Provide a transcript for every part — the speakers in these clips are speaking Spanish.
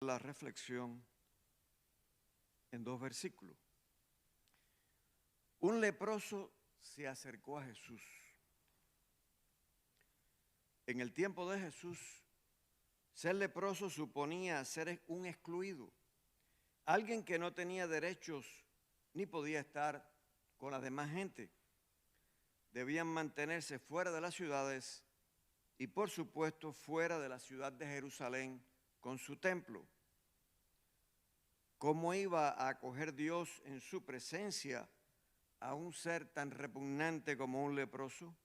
la reflexión en dos versículos. Un leproso se acercó a Jesús. En el tiempo de Jesús, ser leproso suponía ser un excluido, alguien que no tenía derechos ni podía estar con la demás gente. Debían mantenerse fuera de las ciudades y, por supuesto, fuera de la ciudad de Jerusalén con su templo. ¿Cómo iba a acoger Dios en su presencia a un ser tan repugnante como un leproso?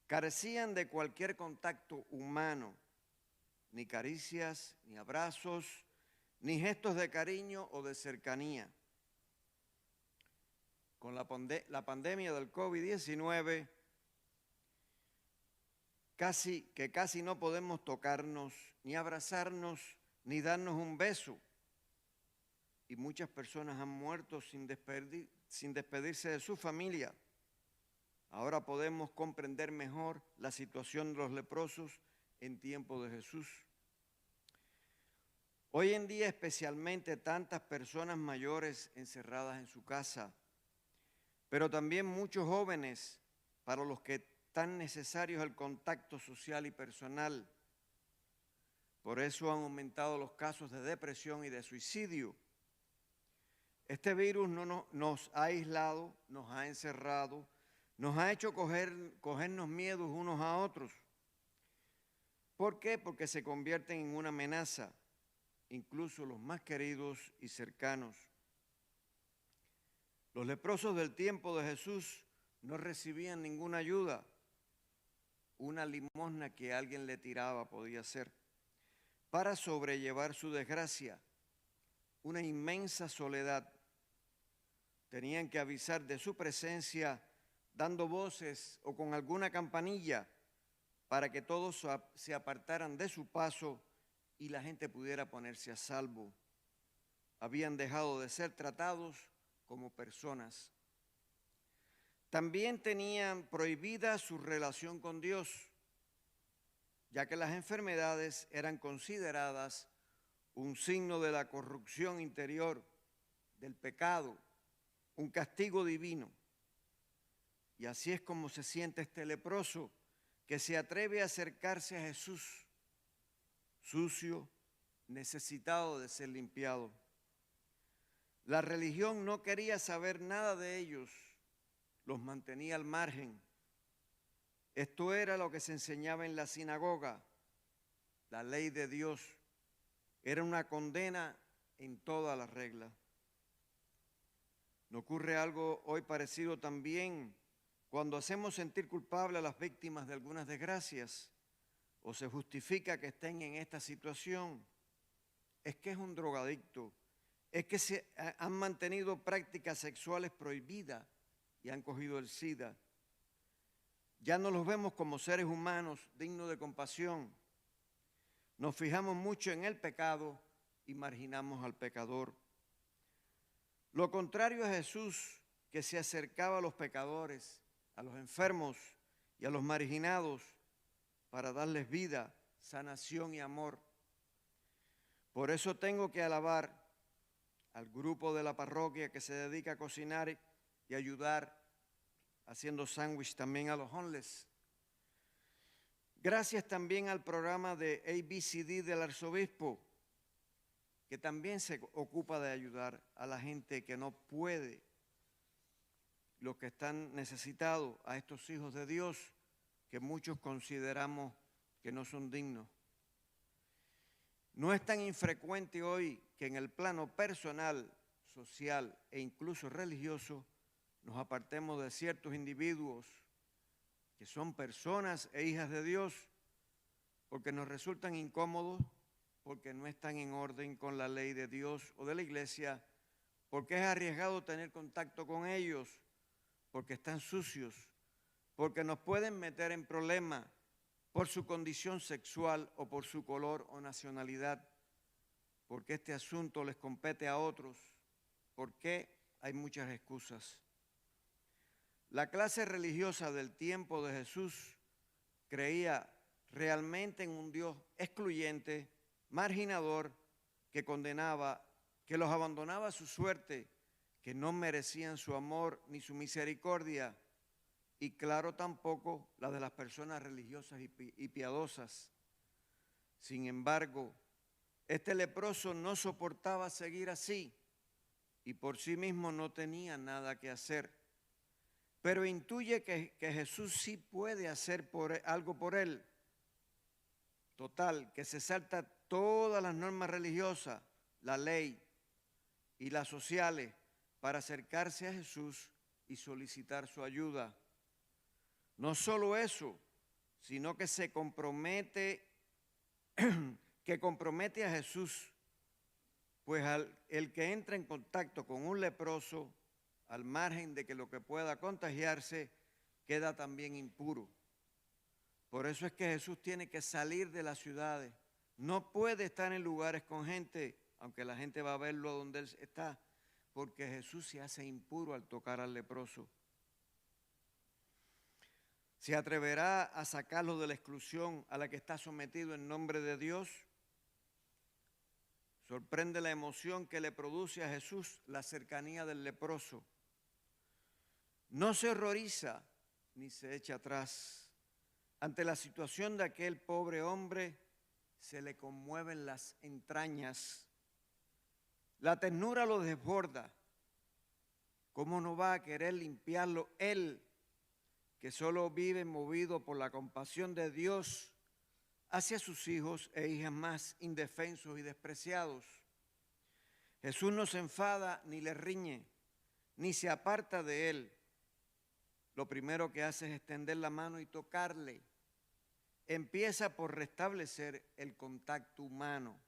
Carecían de cualquier contacto humano, ni caricias, ni abrazos, ni gestos de cariño o de cercanía. Con la pandemia del COVID-19, casi no podemos tocarnos, ni abrazarnos, ni darnos un beso. Y muchas personas han muerto sin despedirse de su familia. Ahora podemos comprender mejor la situación de los leprosos en tiempo de Jesús. Hoy en día, especialmente, tantas personas mayores encerradas en su casa, pero también muchos jóvenes para los que es tan necesario el contacto social y personal. Por eso han aumentado los casos de depresión y de suicidio. Este virus nos ha aislado, nos ha encerrado, nos ha hecho cogernos miedos unos a otros. ¿Por qué? Porque se convierten en una amenaza, incluso los más queridos y cercanos. Los leprosos del tiempo de Jesús no recibían ninguna ayuda. Una limosna que alguien le tiraba podía ser para sobrellevar su desgracia, una inmensa soledad. Tenían que avisar de su presencia dando voces o con alguna campanilla para que todos se apartaran de su paso y la gente pudiera ponerse a salvo. Habían dejado de ser tratados como personas. También tenían prohibida su relación con Dios, ya que las enfermedades eran consideradas un signo de la corrupción interior, del pecado, un castigo divino. Y así es como se siente este leproso que se atreve a acercarse a Jesús, sucio, necesitado de ser limpiado. La religión no quería saber nada de ellos, los mantenía al margen. Esto era lo que se enseñaba en la sinagoga. La ley de Dios era una condena en toda la regla. ¿No ocurre algo hoy parecido también cuando hacemos sentir culpable a las víctimas de algunas desgracias o se justifica que estén en esta situación? Es que es un drogadicto, es que se han mantenido prácticas sexuales prohibidas y han cogido el SIDA. Ya no los vemos como seres humanos dignos de compasión. Nos fijamos mucho en el pecado y marginamos al pecador. Lo contrario a Jesús, que se acercaba a los pecadores, a los enfermos y a los marginados para darles vida, sanación y amor. Por eso tengo que alabar al grupo de la parroquia que se dedica a cocinar y ayudar haciendo sándwich también a los homeless. Gracias también al programa de ABCD del arzobispo, que también se ocupa de ayudar a la gente que no puede, los que están necesitados, a estos hijos de Dios que muchos consideramos que no son dignos. No es tan infrecuente hoy que en el plano personal, social e incluso religioso nos apartemos de ciertos individuos que son personas e hijas de Dios porque nos resultan incómodos, porque no están en orden con la ley de Dios o de la iglesia, porque es arriesgado tener contacto con ellos, porque están sucios, porque nos pueden meter en problemas por su condición sexual o por su color o nacionalidad, porque este asunto les compete a otros, porque hay muchas excusas. La clase religiosa del tiempo de Jesús creía realmente en un Dios excluyente, marginador que condenaba, que los abandonaba a su suerte, que no merecían su amor ni su misericordia, y claro tampoco la de las personas religiosas y piadosas. Sin embargo, este leproso no soportaba seguir así y por sí mismo no tenía nada que hacer, pero intuye que Jesús sí puede hacer algo por él. Total, que se salta todas las normas religiosas, la ley y las sociales para acercarse a Jesús y solicitar su ayuda. No solo eso, sino que se compromete, que compromete a Jesús, pues el que entra en contacto con un leproso, al margen de que lo que pueda contagiarse, queda también impuro. Por eso es que Jesús tiene que salir de las ciudades. No puede estar en lugares con gente, aunque la gente va a verlo donde él está, porque Jesús se hace impuro al tocar al leproso. ¿Se atreverá a sacarlo de la exclusión a la que está sometido en nombre de Dios? Sorprende la emoción que le produce a Jesús la cercanía del leproso. No se horroriza ni se echa atrás. Ante la situación de aquel pobre hombre, se le conmueven las entrañas. La ternura lo desborda. ¿Cómo no va a querer limpiarlo él, que solo vive movido por la compasión de Dios hacia sus hijos e hijas más indefensos y despreciados? Jesús no se enfada ni le riñe, ni se aparta de él. Lo primero que hace es extender la mano y tocarle. Empieza por restablecer el contacto humano,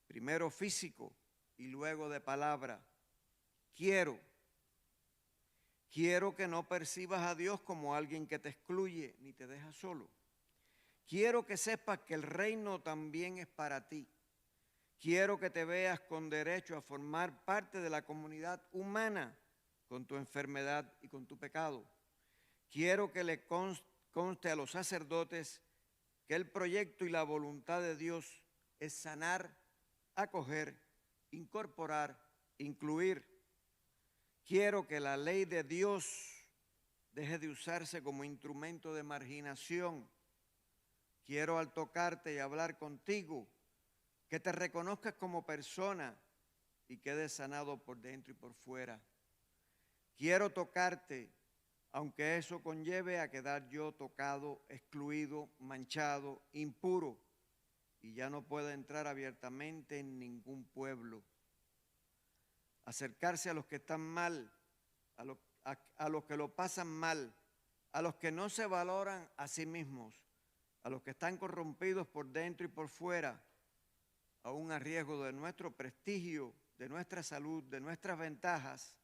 primero físico y luego de palabra. Quiero que no percibas a Dios como alguien que te excluye ni te deja solo. Quiero que sepas que el reino también es para ti. Quiero que te veas con derecho a formar parte de la comunidad humana con tu enfermedad y con tu pecado. Quiero que le conste a los sacerdotes que el proyecto y la voluntad de Dios es sanar, acoger, incorporar, incluir. Quiero que la ley de Dios deje de usarse como instrumento de marginación. Quiero al tocarte y hablar contigo, que te reconozcas como persona y quedes sanado por dentro y por fuera. Quiero tocarte, aunque eso conlleve a quedar yo tocado, excluido, manchado, impuro, y ya no pueda entrar abiertamente en ningún pueblo. Acercarse a los que están mal, a los que lo pasan mal, a los que no se valoran a sí mismos, a los que están corrompidos por dentro y por fuera, aún a riesgo de nuestro prestigio, de nuestra salud, de nuestras ventajas,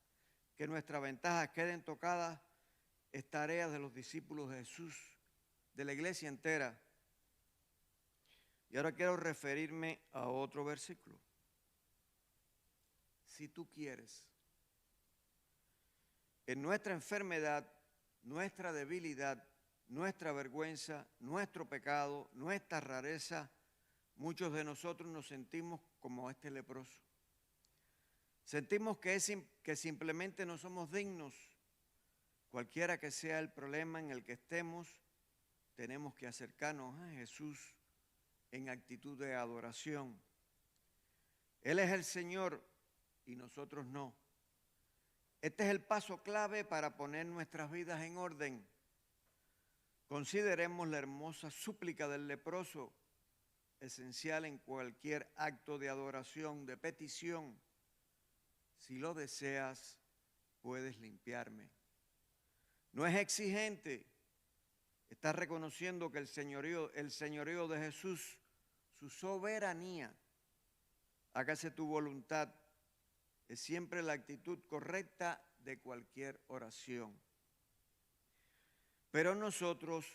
que nuestras ventajas queden tocadas, es tarea de los discípulos de Jesús, de la iglesia entera. Y ahora quiero referirme a otro versículo. Si tú quieres, en nuestra enfermedad, nuestra debilidad, nuestra vergüenza, nuestro pecado, nuestra rareza, muchos de nosotros nos sentimos como este leproso. Sentimos que simplemente no somos dignos. Cualquiera que sea el problema en el que estemos, tenemos que acercarnos a Jesús en actitud de adoración. Él es el Señor y nosotros no. Este es el paso clave para poner nuestras vidas en orden. Consideremos la hermosa súplica del leproso, esencial en cualquier acto de adoración, de petición. Si lo deseas, puedes limpiarme. No es exigente. Está reconociendo que el señorío de Jesús, su soberanía, hágase tu voluntad, es siempre la actitud correcta de cualquier oración. Pero nosotros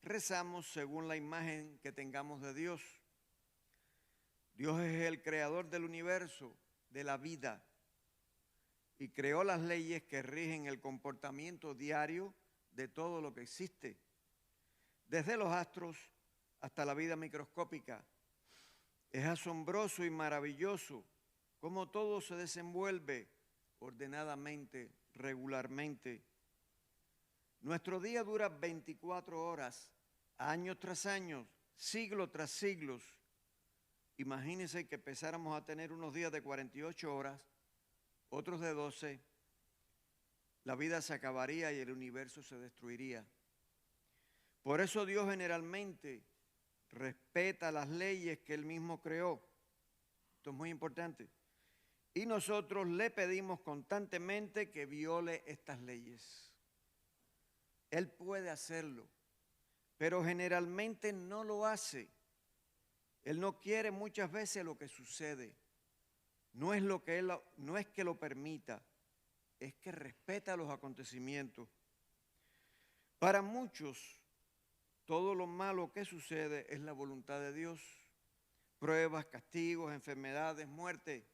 rezamos según la imagen que tengamos de Dios. Dios es el creador del universo, de la vida, y creó las leyes que rigen el comportamiento diario de todo lo que existe, desde los astros hasta la vida microscópica. Es asombroso y maravilloso cómo todo se desenvuelve ordenadamente, regularmente. Nuestro día dura 24 horas, años tras años, siglos tras siglos. Imagínense que empezáramos a tener unos días de 48 horas, otros de 12, la vida se acabaría y el universo se destruiría. Por eso Dios generalmente respeta las leyes que Él mismo creó. Esto es muy importante. Y nosotros le pedimos constantemente que viole estas leyes. Él puede hacerlo, pero generalmente no lo hace. Él no quiere muchas veces lo que sucede. No es que lo permita, es que respeta los acontecimientos. Para muchos, todo lo malo que sucede es la voluntad de Dios. Pruebas, castigos, enfermedades, muerte.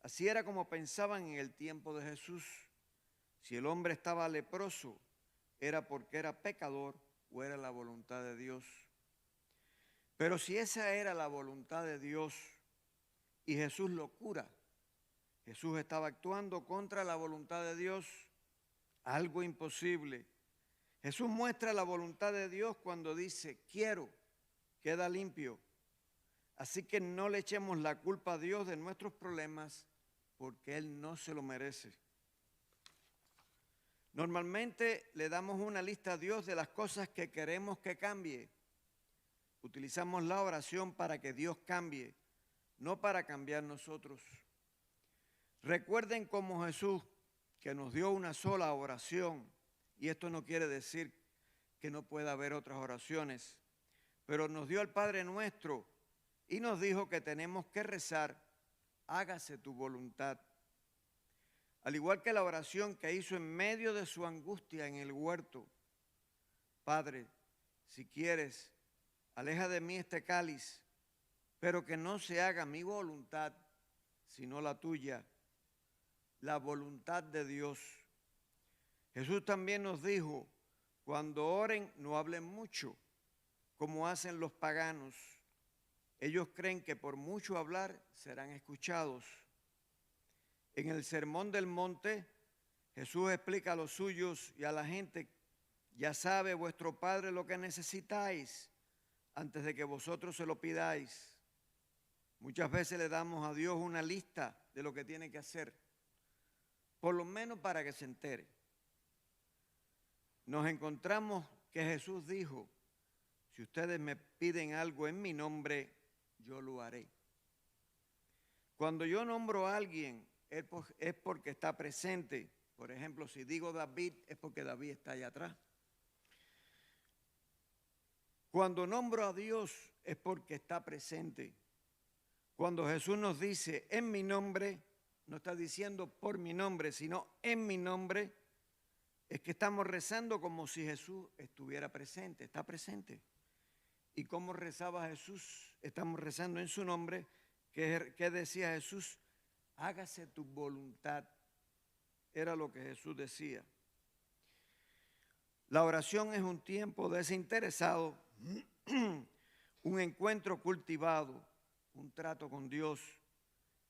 Así era como pensaban en el tiempo de Jesús. Si el hombre estaba leproso, era porque era pecador o era la voluntad de Dios. Pero si esa era la voluntad de Dios y Jesús lo cura, Jesús estaba actuando contra la voluntad de Dios, algo imposible. Jesús muestra la voluntad de Dios cuando dice, quiero, queda limpio. Así que no le echemos la culpa a Dios de nuestros problemas porque Él no se lo merece. Normalmente le damos una lista a Dios de las cosas que queremos que cambie. Utilizamos la oración para que Dios cambie, no para cambiar nosotros. Recuerden como Jesús, que nos dio una sola oración, y esto no quiere decir que no pueda haber otras oraciones, pero nos dio el Padre Nuestro y nos dijo que tenemos que rezar, hágase tu voluntad. Al igual que la oración que hizo en medio de su angustia en el huerto, Padre, si quieres, aleja de mí este cáliz, pero que no se haga mi voluntad, sino la tuya, la voluntad de Dios. Jesús también nos dijo, cuando oren no hablen mucho, como hacen los paganos. Ellos creen que por mucho hablar serán escuchados. En el Sermón del Monte, Jesús explica a los suyos y a la gente, ya sabe vuestro Padre lo que necesitáis antes de que vosotros se lo pidáis. Muchas veces le damos a Dios una lista de lo que tiene que hacer, por lo menos para que se entere. Nos encontramos que Jesús dijo, si ustedes me piden algo en mi nombre, yo lo haré. Cuando yo nombro a alguien, es porque está presente. Por ejemplo, si digo David, es porque David está allá atrás. Cuando nombro a Dios, es porque está presente. Cuando Jesús nos dice en mi nombre, no está diciendo por mi nombre, sino en mi nombre, es que estamos rezando como si Jesús estuviera presente, está presente. ¿Y cómo rezaba Jesús? Estamos rezando en su nombre. ¿Qué decía Jesús? Hágase tu voluntad. Era lo que Jesús decía. La oración es un tiempo desinteresado, un encuentro cultivado, un trato con Dios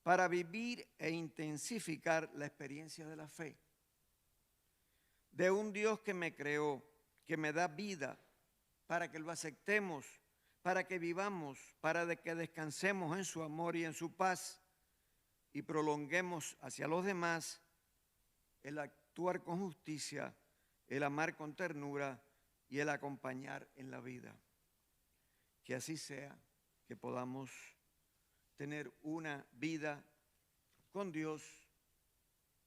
para vivir e intensificar la experiencia de la fe. De un Dios que me creó, que me da vida, para que lo aceptemos, para que vivamos, para que descansemos en su amor y en su paz y prolonguemos hacia los demás el actuar con justicia, el amar con ternura y el acompañar en la vida. Que así sea, que podamos tener una vida con Dios,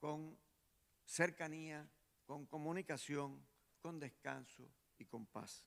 con cercanía, con comunicación, con descanso y con paz.